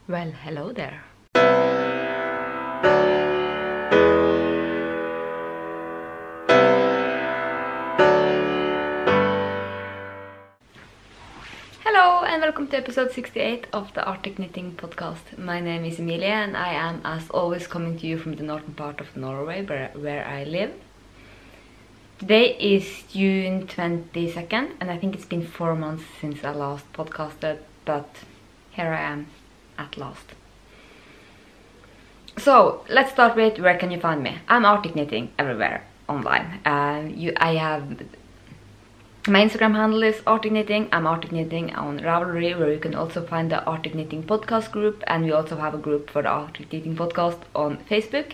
Well, hello there. Hello and welcome to episode 68 of the Arctic Knitting Podcast. My name is Emilia and I am, as always, coming to you from the northern part of Norway where I live. Today is June 22nd and I think it's been 4 months since I last podcasted, but here I am at last. So let's start with where can you find me? I'm Arctic Knitting everywhere online. I have my Instagram handle is Arctic Knitting. I'm Arctic Knitting on Ravelry, where you can also find the Arctic Knitting podcast group, and we also have a group for the Arctic Knitting podcast on Facebook.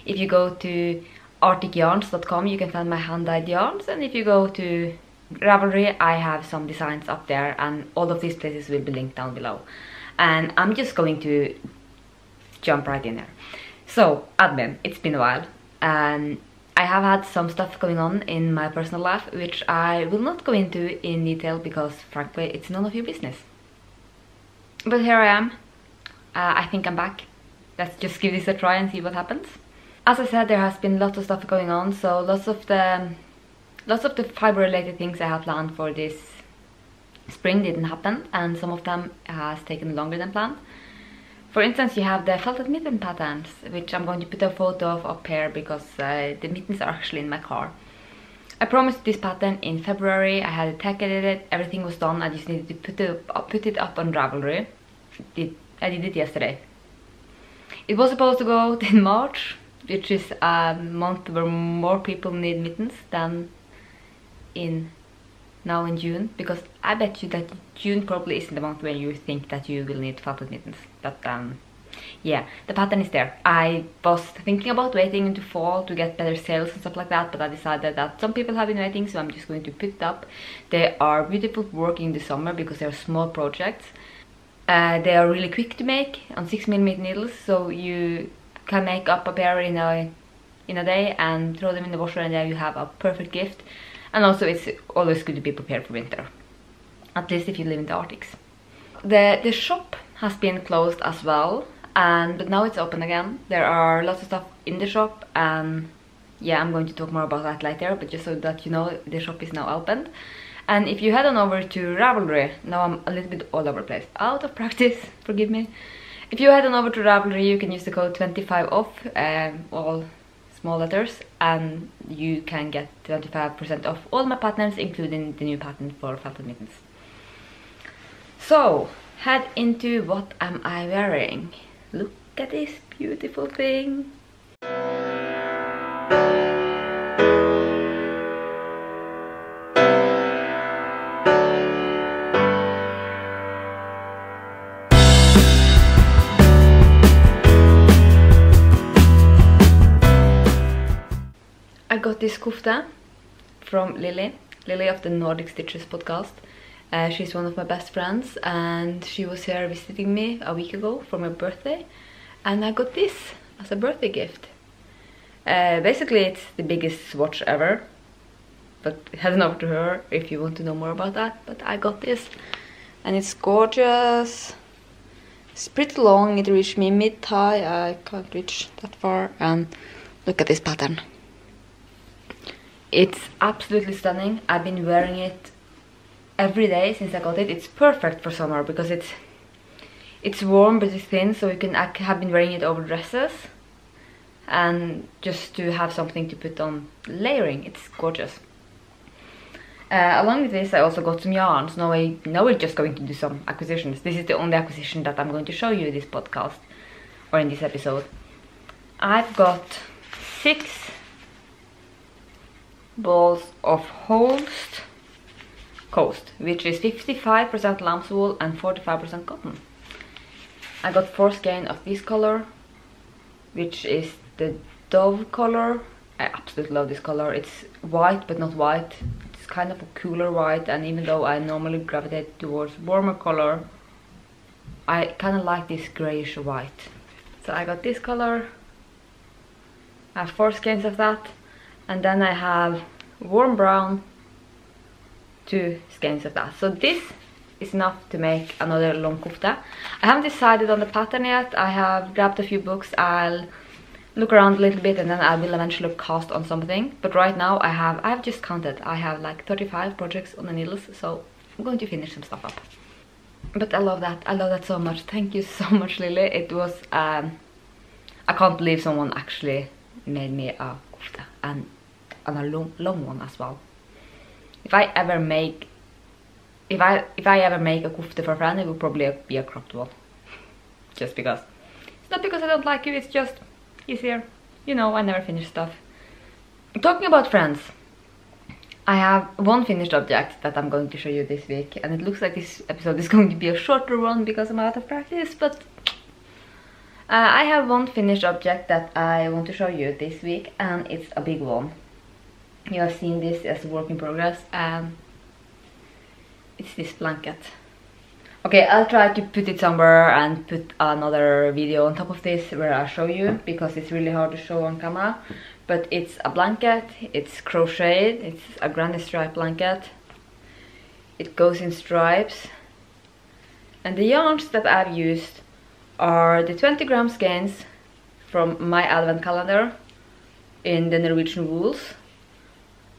If you go to arcticyarns.com, you can find my hand-dyed yarns, and if you go to Ravelry, I have some designs up there, and all of these places will be linked down below. And I'm just going to jump right in there. So, admin, it's been a while, and I have had some stuff going on in my personal life, which I will not go into in detail because, frankly, it's none of your business. But here I am. I think I'm back. Let's just give this a try and see what happens. As I said, there has been lots of stuff going on, so lots of the fiber-related things I had planned for this spring didn't happen, and some of them has taken longer than planned. For instance, you have the felted mitten patterns, which I'm going to put a photo of up here because the mittens are actually in my car. I promised this pattern in February. I had it tech edited, everything was done. I just needed to put it up on Ravelry. I did it yesterday. It was supposed to go out in March, which is a month where more people need mittens than now in June, because I bet you that June probably isn't the month when you think that you will need felted mittens. But yeah, the pattern is there. I was thinking about waiting into fall to get better sales and stuff like that, but I decided that some people have been waiting, so I'm just going to put it up. They are beautiful to work in the summer because they're small projects. They are really quick to make on 6mm needles, so you can make up a pair in a day and throw them in the washer, and there you have a perfect gift. And also it's always good to be prepared for winter, at least if you live in the Arctics. The shop has been closed as well, but now it's open again. There are lots of stuff in the shop, and yeah, I'm going to talk more about that later, but just so that you know, the shop is now opened. And if you head on over to Ravelry, now I'm a little bit all over the place, out of practice, forgive me. If you head on over to Ravelry, you can use the code 25 off, all small letters, and you can get 25% off all my patterns, including the new pattern for felted mittens. So, head into what am I wearing. Look at this beautiful thing. I got this kofte from Lilli of the Nordic Stitches podcast. She's one of my best friends, and she was here visiting me a week ago for my birthday, and I got this as a birthday gift. Basically it's the biggest swatch ever, but head on over to her if you want to know more about that. But I got this and it's gorgeous. It's pretty long, it reached me mid-thigh. I can't reach that far, and look at this pattern. It's absolutely stunning. I've been wearing it every day since I got it. It's perfect for summer because it's warm but it's thin, so I have been wearing it over dresses and just to have something to put on layering. It's gorgeous. Along with this, I also got some yarns. Now we're just going to do some acquisitions. This is the only acquisition that I'm going to show you in this podcast or in this episode. I've got 6 balls of Holst Coast, which is 55% lamb's wool and 45% cotton. I got 4 skein of this color, which is the Dove color. I absolutely love this color. It's white but not white. It's kind of a cooler white, and even though I normally gravitate towards warmer color, I kind of like this grayish white. So I got this color. I have 4 skeins of that. And then I have warm brown, 2 skeins of that. So this is enough to make another long kofte. I haven't decided on the pattern yet. I have grabbed a few books. I'll look around a little bit and then I will eventually cast on something. But right now I've just counted. I have like 35 projects on the needles, so I'm going to finish some stuff up. But I love that so much. Thank you so much, Lilli. It was I can't believe someone actually made me a kofte, and a long one as well. If I ever make a kofte for a friend, it would probably be a cropped one. Just because. It's not because I don't like you, it's just easier. You know, I never finish stuff. Talking about friends, I have one finished object that I'm going to show you this week, and it looks like this episode is going to be a shorter one because I'm out of practice, but I have one finished object that I want to show you this week, and it's a big one. You have seen this as a work in progress, and it's this blanket. Okay, I'll try to put it somewhere and put another video on top of this where I show you, because it's really hard to show on camera. But it's a blanket, it's crocheted, it's a granny stripe blanket. It goes in stripes. And the yarns that I've used are the 20-gram skeins from my advent calendar in the Norwegian wools,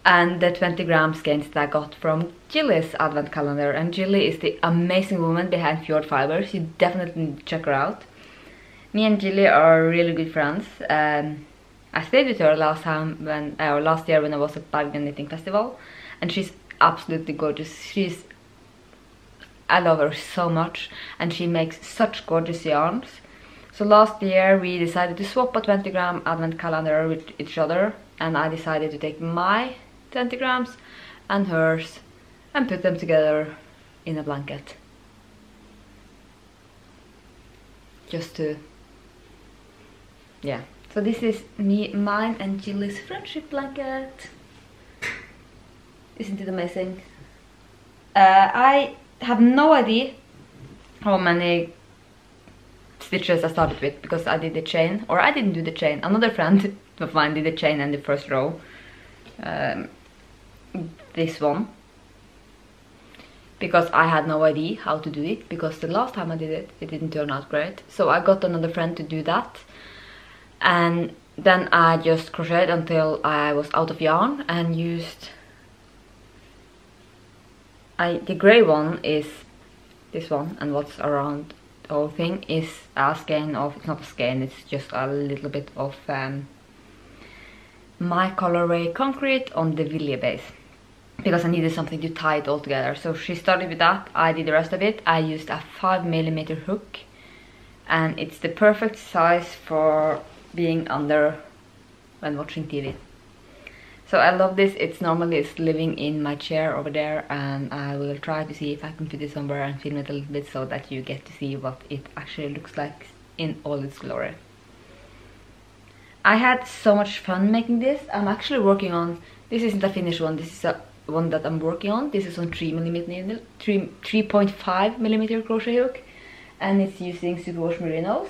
and the 20-gram skeins that I got from Gylli's advent calendar. And Lilli is the amazing woman behind Fjord Fibers. You definitely need to check her out. Me and Lilli are really good friends. I stayed with her last year when I was at Bergen Knitting Festival, and she's absolutely gorgeous. I love her so much, and she makes such gorgeous yarns. So last year we decided to swap a 20-gram advent calendar with each other, and I decided to take my 20 grams and hers and put them together in a blanket. Just to, yeah. So this is mine and Gylli's friendship blanket. Isn't it amazing? I have no idea how many stitches I started with, because I did the chain, or I didn't do the chain. Another friend of mine did the chain and the first row. This one, because I had no idea how to do it, because the last time I did it, it didn't turn out great. So I got another friend to do that, and then I just crocheted until I was out of yarn and used the grey one is this one, and what's around the whole thing is a skein of, it's not a skein, it's just a little bit of my colorway concrete on the Lilli base, because I needed something to tie it all together. So she started with that, I did the rest of it. I used a 5mm hook, and it's the perfect size for being under when watching TV. So I love this. It's living in my chair over there, and I will try to see if I can put it somewhere and film it a little bit so that you get to see what it actually looks like in all its glory. I had so much fun making this. I'm actually working on, this isn't a finished one, this is a one that I'm working on. This is on 3.5mm crochet hook, and it's using superwash merinos,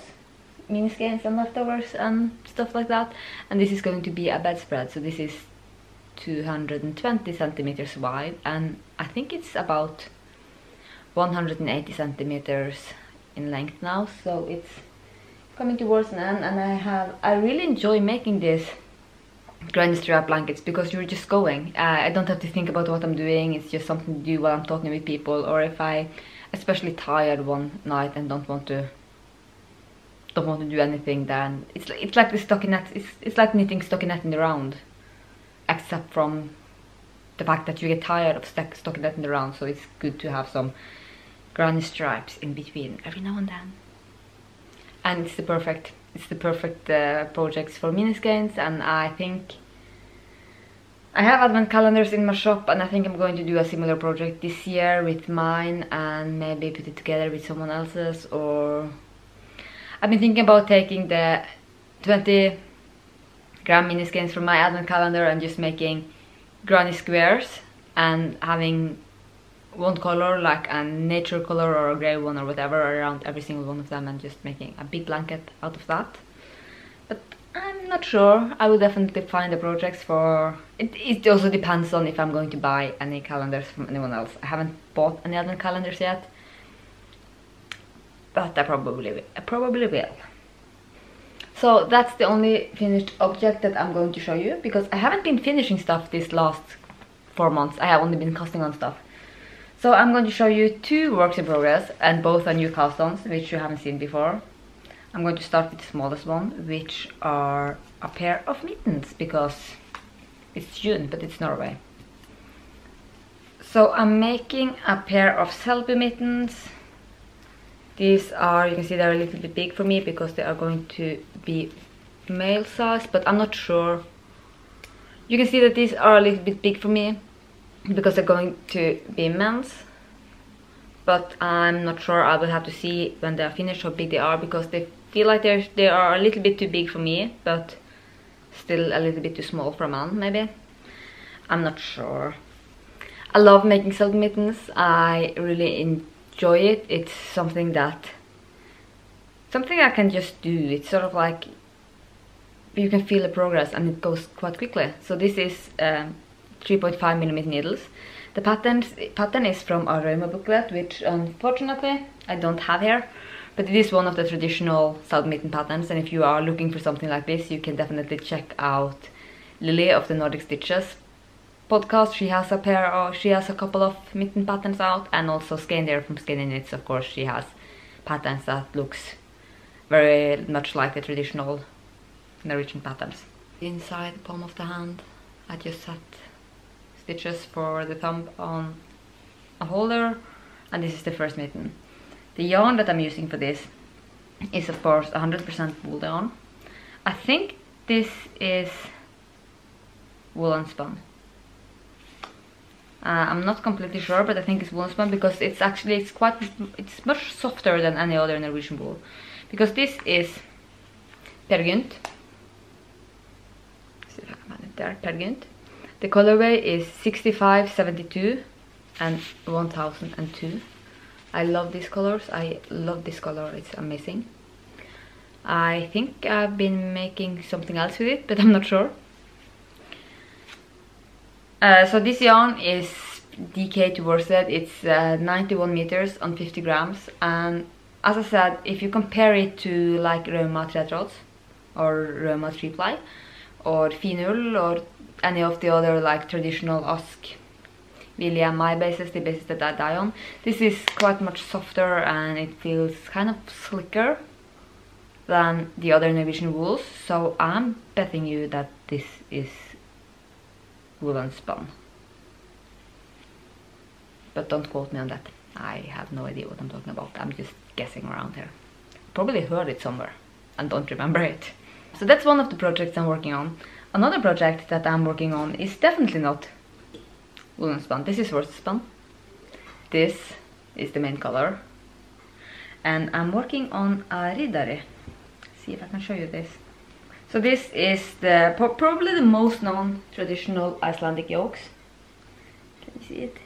mini skeins and leftovers and stuff like that. And this is going to be a bedspread, so this is 220 centimeters wide, and I think it's about 180 centimeters in length now, so it's coming towards an end. And I really enjoy making this granny strap blankets, because you're just going. I don't have to think about what I'm doing. It's just something to do while I'm talking with people, or if I especially tired one night and don't want to do anything, then it's like the stockinette. It's like knitting stockinette in the round, except from the fact that you get tired of stockinette in the round. So it's good to have some granny stripes in between every now and then. And it's the perfect projects for mini skeins. And I think I have advent calendars in my shop, and I think I'm going to do a similar project this year with mine, and maybe put it together with someone else's. Or I've been thinking about taking the 20-gram mini skeins from my advent calendar and just making granny squares, and having one color, like a nature color or a grey one or whatever, around every single one of them, and just making a big blanket out of that. But I'm not sure. I will definitely find the projects for it. It also depends on if I'm going to buy any calendars from anyone else. I haven't bought any other calendars yet, but I probably will. So that's the only finished object that I'm going to show you, because I haven't been finishing stuff this last 4 months. I have only been casting on stuff. So I'm going to show you 2 works in progress, and both are new cast-ons, which you haven't seen before. I'm going to start with the smallest one, which are a pair of mittens, because it's June, but it's Norway. So I'm making a pair of Selbu mittens. These are, you can see they're a little bit big for me because they are going to be male size, but I'm not sure. You can see that these are a little bit big for me because they're going to be men's, but I'm not sure. I will have to see when they are finished how big they are, because they feel like they are a little bit too big for me, but still a little bit too small for a man, maybe. I'm not sure. I love making silk mittens. I really enjoy it. It's something I can just do. It's sort of like you can feel the progress, and it goes quite quickly. So this is 3.5mm needles. The pattern is from a Rauma booklet, which unfortunately I don't have here, but it is one of the traditional South mitten patterns, and if you are looking for something like this, you can definitely check out Lilli of the Nordic Stitches podcast. She has a couple of mitten patterns out, and also Skander from Skinny Knits, of course. She has patterns that looks very much like the traditional Norwegian patterns. Inside the palm of the hand, I just set stitches for the thumb on a holder, and this is the first mitten. The yarn that I'm using for this is of course 100% wool yarn. I think this is woolen spun. I'm not completely sure, but I think it's woolen spun because it's much softer than any other Norwegian wool. Because this is Gynt. See if I can find it there, Gynt. The colorway is 6572 and 1002. I love these colors. I love this color. It's amazing. I think I've been making something else with it, but I'm not sure. So this yarn is DK to worsted. It's 91 meters on 50 grams, and as I said, if you compare it to like Rauma 3 or Rauma 3 ply or Finull or any of the other like traditional Ask, Vilja, my bases, the bases that I dye on, this is quite much softer and it feels kind of slicker than the other Norwegian wools. So I'm betting you that this is woolen spun, but don't quote me on that. I have no idea what I'm talking about. I'm just guessing around here. Probably heard it somewhere and don't remember it. So that's one of the projects I'm working on. Another project that I'm working on is definitely not woolen spun. This is worsted spun. This is the main color, and I'm working on a Embroidery. See if I can show you this. So this is the probably the most known traditional Icelandic yokes. Can you see it?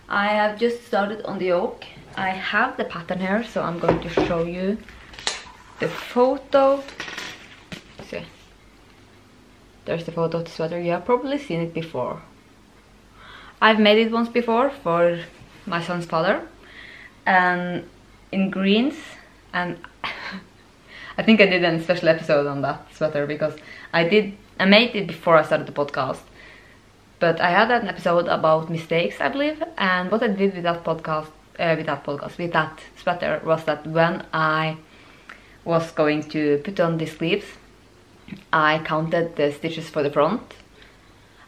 I have just started on the yoke. I have the pattern here, so I'm going to show you the photo. See, there's the photo of the sweater. You have probably seen it before. I've made it once before for my son's father, and in greens, and I think I did a special episode on that sweater because I made it before I started the podcast. But I had an episode about mistakes, I believe, and what I did with that with that sweater was that when I was going to put on the sleeves, I counted the stitches for the front.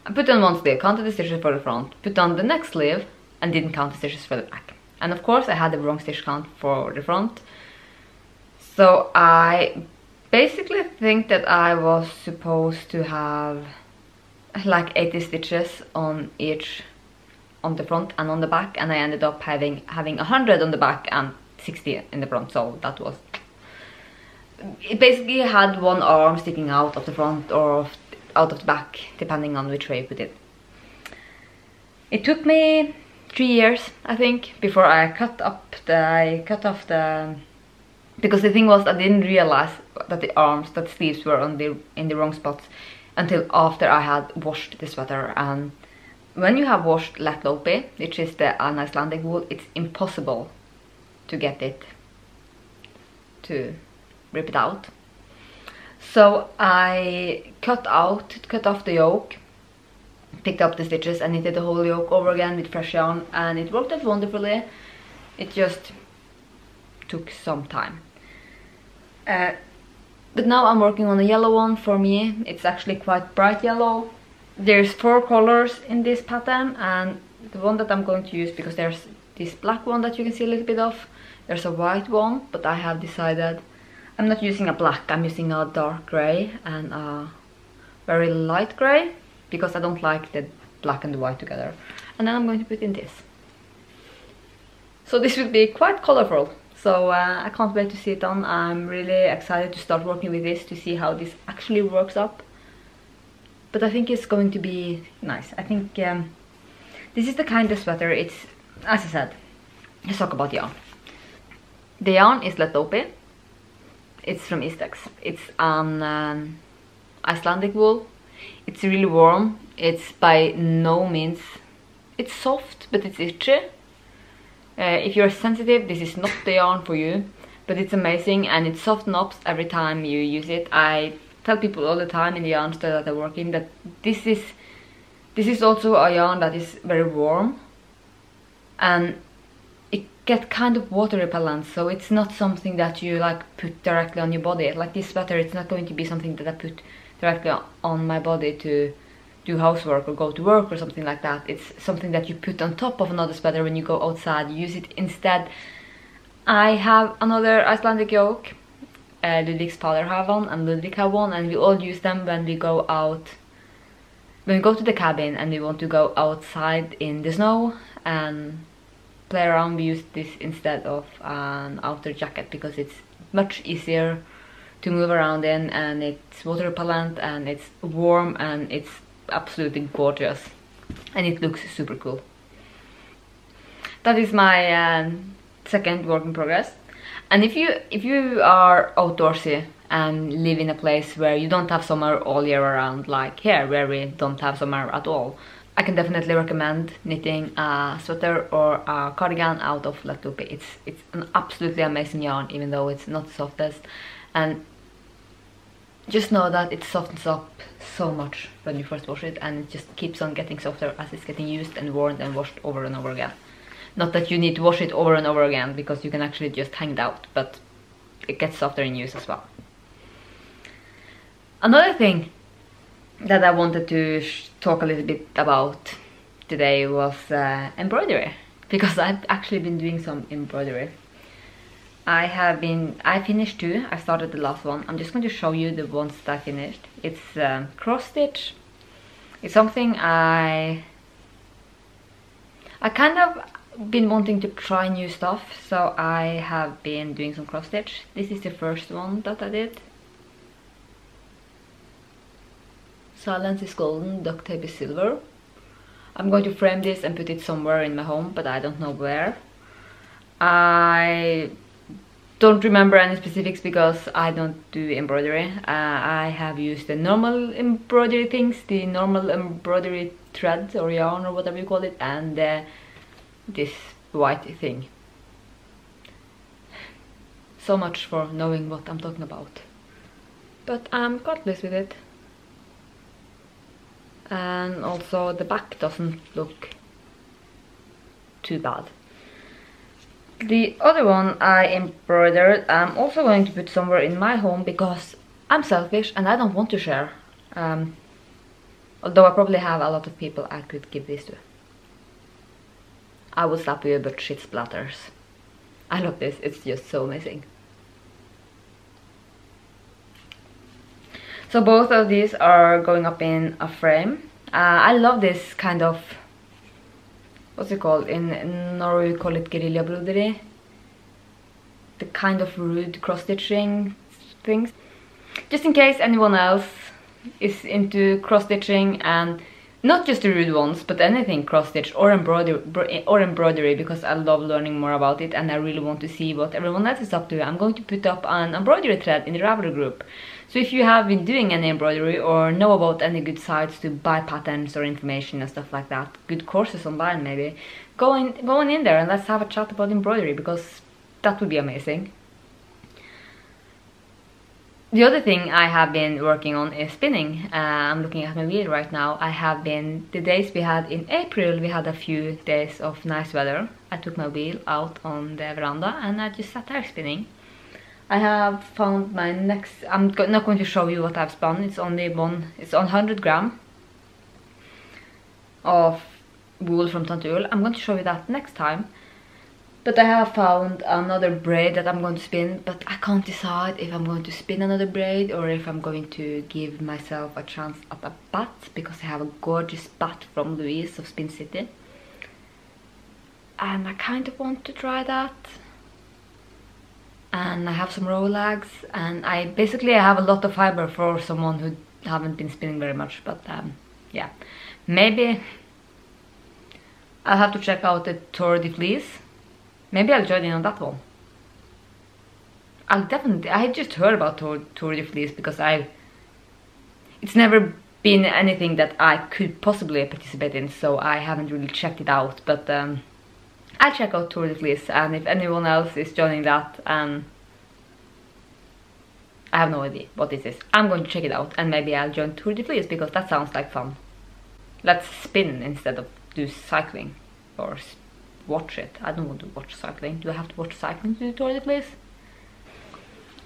I put on one sleeve, counted the stitches for the front, put on the next sleeve, and didn't count the stitches for the back. And of course I had the wrong stitch count for the front. So I basically think that I was supposed to have like 80 stitches on each, on the front and on the back, and I ended up having 100 on the back and 60 in the front. So that was, it basically had one arm sticking out of the front or out of the back, depending on which way you put it. It took me 3 years, I think, before I cut off the, because the thing was I didn't realize that the sleeves were in the wrong spots until after I had washed the sweater. And when you have washed Latlope, which is an Icelandic wool, it's impossible to get it to rip it out. So I cut off the yoke, picked up the stitches and knitted the whole yoke over again with fresh yarn, and it worked out wonderfully. It just took some time. But now I'm working on a yellow one. For me, it's actually quite bright yellow. There's 4 colors in this pattern, and the one that I'm going to use, because there's this black one that you can see a little bit of, there's a white one, but I have decided I'm not using a black, I'm using a dark grey and a very light grey, because I don't like the black and the white together. And then I'm going to put in this. So this will be quite colorful. So I can't wait to see it on. I'm really excited to start working with this to see how this actually works up. But I think it's going to be nice. I think this is the kind of sweater. It's, as I said, let's talk about yarn. The yarn is Latlope. It's from Istex. It's an Icelandic wool. It's really warm. It's by no means, it's soft, but it's itchy. If you're sensitive, this is not the yarn for you, but it's amazing and it softens up every time you use it. I tell people all the time in the yarn store that I work in that this is also a yarn that is very warm, and it gets kind of water repellent, so it's not something that you like put directly on your body. Like this sweater, it's not going to be something that I put directly on my body to do housework or go to work or something like that. It's something that you put on top of another sweater when you go outside. You use it instead. I have another Icelandic yoke. Ludvig's father have one and Ludvig have one, and we all use them when we go out. When we go to the cabin and we want to go outside in the snow and play around, we use this instead of an outer jacket, because it's much easier to move around in, and it's water repellent and it's warm and it's absolutely gorgeous and it looks super cool. That is my second work in progress. And if you are outdoorsy and live in a place where you don't have summer all year around, like here where we don't have summer at all, I can definitely recommend knitting a sweater or a cardigan out of Latlope. It's an absolutely amazing yarn, even though it's not the softest. And just know that it softens up so much when you first wash it, and it just keeps on getting softer as it's getting used and worn and washed over and over again. Not that you need to wash it over and over again, because you can actually just hang it out, but it gets softer in use as well. Another thing that I wanted to talk a little bit about today was embroidery, because I've actually been doing some embroidery. I finished 2. I started the last one. I'm just going to show you the ones that I finished. It's cross stitch. It's something I kind of been wanting to try new stuff, so I have been doing some cross stitch. This is the first one that I did. Silence is golden, duct tape is silver. I'm going to frame this and put it somewhere in my home, but I don't know where. I don't remember any specifics because I don't do embroidery. I have used the normal embroidery things, the normal embroidery thread or yarn or whatever you call it, and this white thing. So much for knowing what I'm talking about. But I'm cordless with it. And also the back doesn't look too bad. The other one I embroidered, I'm also going to put somewhere in my home because I'm selfish and I don't want to share. Although I probably have a lot of people I could give this to. I will slap you, but shit splatters. I love this, it's just so amazing. So both of these are going up in a frame. I love this kind of, what's it called? In Norway we call it guerrilla embroidery. The kind of rude cross-stitching things. Just in case anyone else is into cross-stitching and not just the rude ones, but anything cross-stitch or embroidery, because I love learning more about it and I really want to see what everyone else is up to. I'm going to put up an embroidery thread in the Ravelry group. So if you have been doing any embroidery or know about any good sites to buy patterns or information and stuff like that, good courses online maybe, go on in there and let's have a chat about embroidery, because that would be amazing. The other thing I have been working on is spinning. I'm looking at my wheel right now. The days we had in April, we had a few days of nice weather. I took my wheel out on the veranda and I just sat there spinning. I have found my next, I'm not going to show you what I've spun. It's on 100 gram of wool from Tante Ull. I'm going to show you that next time. But I have found another braid that I'm going to spin, but I can't decide if I'm going to spin another braid or if I'm going to give myself a chance at a bat, because I have a gorgeous bat from Louise of Spin City. And I kind of want to try that. And I have some row lags, and I have a lot of fiber for someone who haven't been spinning very much, but yeah. Maybe I'll have to check out the Tour de Fleece. Maybe I'll join in on that one. I just heard about Tour de Fleece because it's never been anything that I could possibly participate in, so I haven't really checked it out, but I'll check out Tour de Fleece, and if anyone else is joining that, I have no idea what this is. I'm going to check it out, and maybe I'll join Tour de Fleece because that sounds like fun. Let's spin instead of do cycling or watch it. I don't want to watch cycling. Do I have to watch cycling to do Tour de Fleece?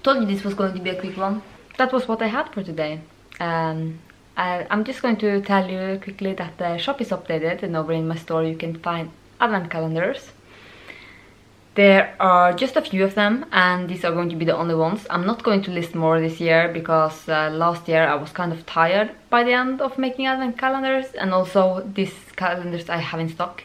Told you this was going to be a quick one. That was what I had for today. I'm just going to tell you quickly that the shop is updated, and over in my store you can find advent calendars. There are just a few of them, and these are going to be the only ones. I'm not going to list more this year because last year I was kind of tired by the end of making advent calendars, and also these calendars I have in stock.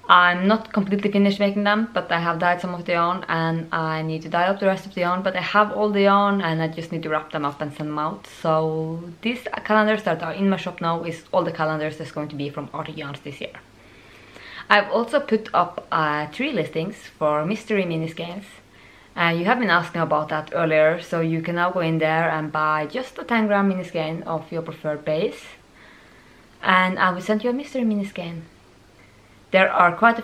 I'm not completely finished making them, but I have dyed some of the yarn and I need to dye up the rest of the yarn, but I have all the yarn and I just need to wrap them up and send them out. So these calendars that are in my shop now is all the calendars that's going to be from Arctic Yarns this year. I've also put up 3 listings for mystery mini skeins. You have been asking about that earlier, so you can now go in there and buy just a 10 gram mini skein of your preferred base, and I will send you a mystery mini skein. There are quite a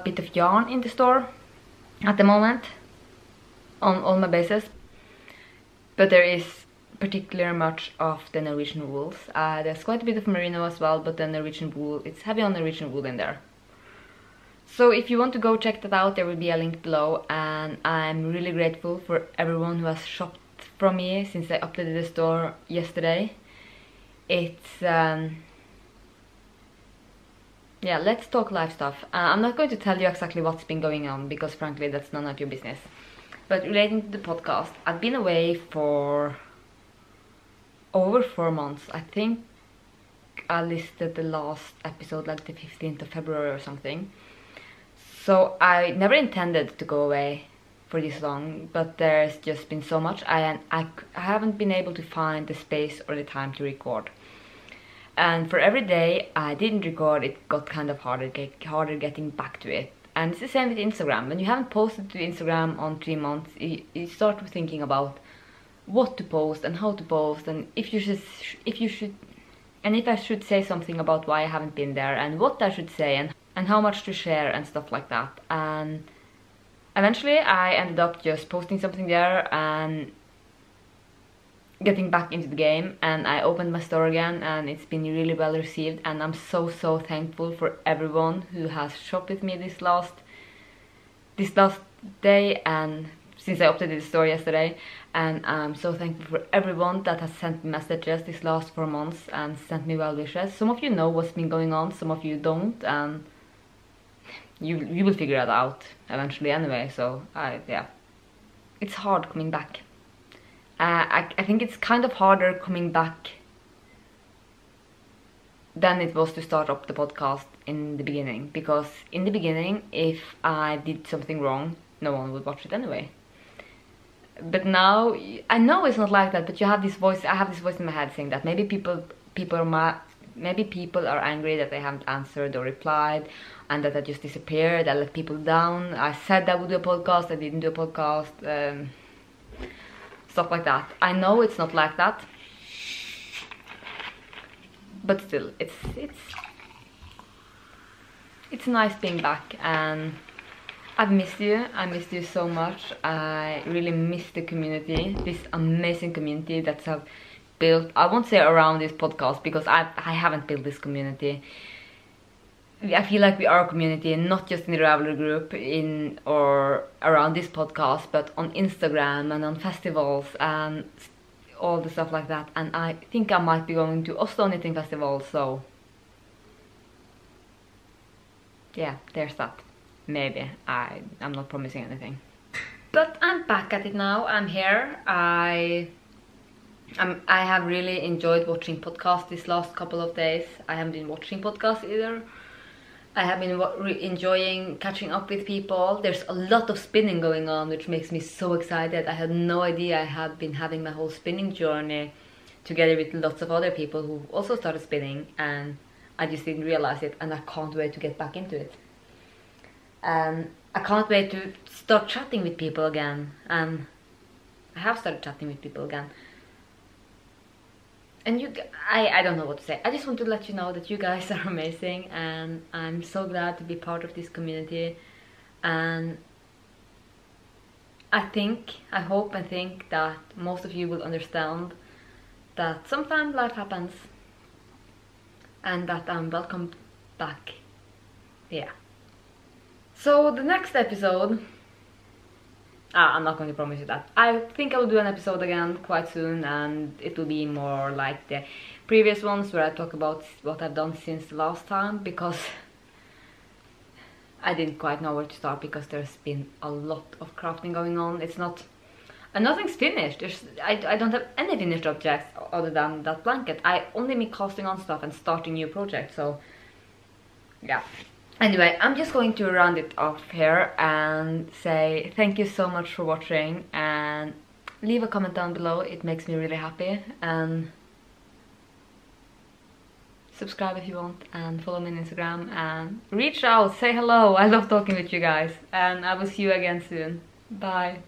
bit of yarn in the store at the moment on all my bases, but there is particularly much of the Norwegian wools. There's quite a bit of merino as well, but the Norwegian wool, it's heavy on Norwegian wool in there. So if you want to go check that out, there will be a link below, and I'm really grateful for everyone who has shopped from me since I updated the store yesterday. It's yeah, let's talk live stuff. I'm not going to tell you exactly what's been going on because frankly that's none of your business. But relating to the podcast, I've been away for over 4 months. I think I listed the last episode like the 15th of February or something. So I never intended to go away for this long, but there's just been so much. I haven't been able to find the space or the time to record. And for every day I didn't record, it got kind of harder getting back to it. And it's the same with Instagram. When you haven't posted to Instagram on 3 months, you start thinking about what to post and how to post, and if I should say something about why I haven't been there, and what I should say, and how much to share and stuff like that. And eventually I ended up just posting something there and getting back into the game, and I opened my store again, and it's been really well received, and I'm so thankful for everyone who has shopped with me this last day and since I updated the store yesterday. And I'm so thankful for everyone that has sent me messages this last 4 months and sent me well wishes. Some of you know what's been going on, some of you don't, and you will figure it out eventually anyway. So yeah, it's hard coming back. I think it's kind of harder coming back than it was to start up the podcast in the beginning, because in the beginning if I did something wrong no one would watch it anyway. But now I know it's not like that, but you have this voice, I have this voice in my head saying that maybe people maybe people are angry that I haven't answered or replied, and that I just disappeared, I let people down. I said I would do a podcast, I didn't do a podcast, stuff like that. I know it's not like that, but still, it's nice being back, and I've missed you. I missed you so much. I really miss the community, this amazing community that's have built. I won't say around this podcast, because I haven't built this community. I feel like we are a community, not just in the Ravelry group in or around this podcast, but on Instagram and on festivals and all the stuff like that. And I think I might be going to Oslo Knitting Festival, so yeah, there's that. Maybe. I'm not promising anything. But I'm back at it now. I'm here. I have really enjoyed watching podcasts this last couple of days. I haven't been watching podcasts either. I have been enjoying catching up with people. There's a lot of spinning going on, which makes me so excited. I had no idea I had been having my whole spinning journey together with lots of other people who also started spinning, and I just didn't realize it, and I can't wait to get back into it. I can't wait to start chatting with people again, and I have started chatting with people again. And I don't know what to say. I just want to let you know that you guys are amazing, and I'm so glad to be part of this community. And I hope and think that most of you will understand that sometimes life happens, and that I'm welcome back. Yeah. So the next episode, I'm not going to promise you that. I think I will do an episode again quite soon, and it will be more like the previous ones where I talk about what I've done since the last time, because I didn't quite know where to start, because there's been a lot of crafting going on. It's not, and nothing's finished. I don't have any finished objects other than that blanket. I only been casting on stuff and starting new projects, so yeah. Anyway, I'm just going to round it off here and say thank you so much for watching, and leave a comment down below. It makes me really happy, and subscribe if you want, and follow me on Instagram, and reach out, say hello. I love talking with you guys, and I will see you again soon. Bye.